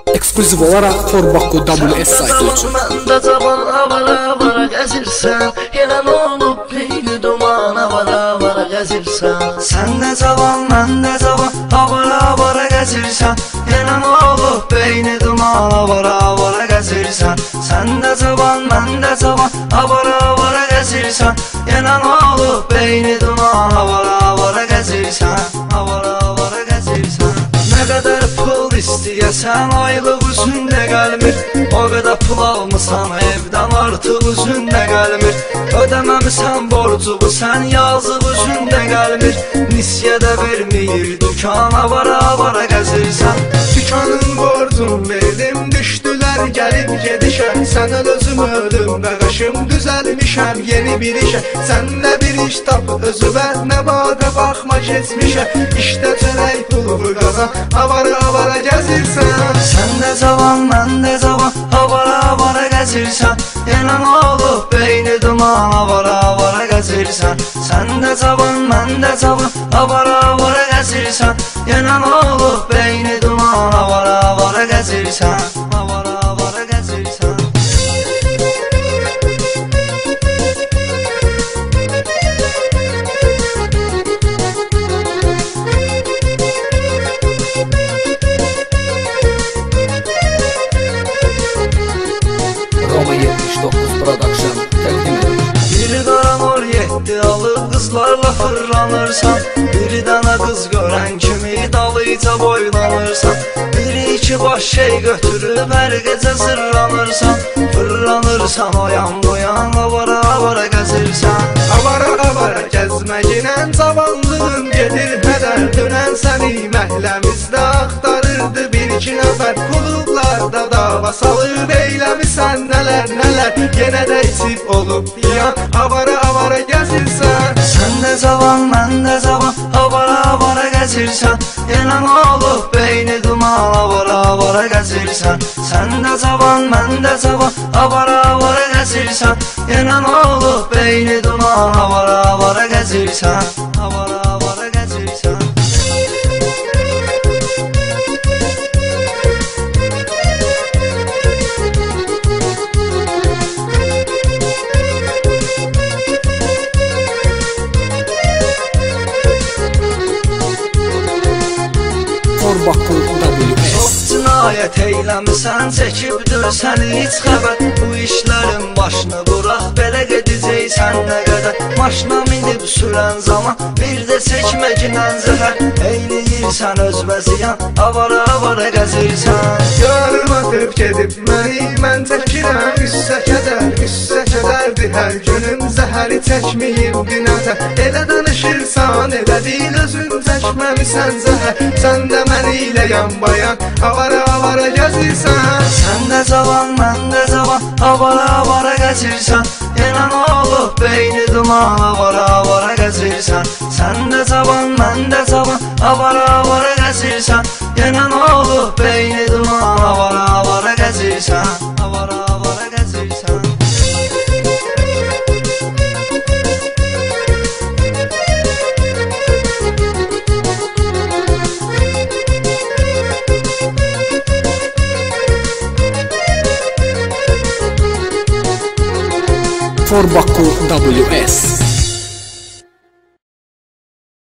Ekskluziv olaraq Forbakko WS saytı üçün. Məndə cavan avara gəzirsən, yenə nə olub beyni duman avara gəzirsən. Sən də cavan, mən də cavan, avara gəzirsən, yenə nə olub beyni duman avara gəzirsən. Sən də cavan, mən də cavan, avara gəzirsən, yenə nə olub beyni duman avara gəzirsən, avara gəzirsən. Nə qədər pul istəyəsən aylıq üzündə gəlmir, o qədər pul almısan evdən artıq üzündə gəlmir. Ödəməmisən borcumu sən yazıq üzündə gəlmir, nisyə də vermir dükan avara gəzirsən. Dükanın borcunu verdim, düşdülər gəlib gedişəm, sən özüm öldüm və qaşım düzəlmişəm yeni bir işə. Sən də bir iş tap özüvə, nə badə baxma keçmişə, işdə çörək pulu qazan, avara gəzirsən. Sən də cavan, mən də cavan, avara gəzirsən, yenə nə olub beyni duman avara gəzirsən. Sən də cavan, mən də cavan, avara gəzirsən, yenə nə olub beyni duman avara gəzirsən, avara gəzirsən. Roma 79 Production təqdim edir. Bir qaranor yetdi alıb qızlarla fırlanırsan, bir dənə qız görən kimi dalıca boylanırsan. Bir-iki baş şey götürüb hər gecə zırlanırsan, fırlanırsan oyan boyan avara gəzirsən. Avara gəzməklə cavanlığın gedir hədər, dönən səni məhləmizdə axtarırdı bir-iki nəfər. Klublarda dava salıb eyləmisən nələr, yenə də içib olub yan avara gəzirsən. Sən də cavan, mən də cavan, avara gəzirsən, yenə nə olub beyni duman avara gəzirsən. Sən də cavan, mən də cavan, avara gəzirsən, yenə nə olub beyni duman avara gəzirsən, avara gəzirsən. Forbakko WS. Cinayət eyləmisən, çəkibdir səni heç xəbər. Bu işlərin başını bıraq, belə gedəcəksən nə qədər. Maşına minib sürən zaman, bir də çəkməklə zəhər. Eyləyirsən özbə ziyan, avara gəzirsən. Yarım atıb gedib məni, mən çəkirəm üstə kədərdir hər günüm. Zəhəri çəkməyimdi nətər, elə danışırsan, elə deyil özün çəkməmisən zəhər. Sən də məni ilə yan bayan, avara gəzirsən. Sən də cavan, mən də cavan, avara gəzirsən, yenə nə olub beyni duman avara gəzirsən. Sən də cavan, mən də cavan, avara gəzirsən, yenə nə olub beyni duman avara gəzirsən, avara gəzirsən. Forbakko WS.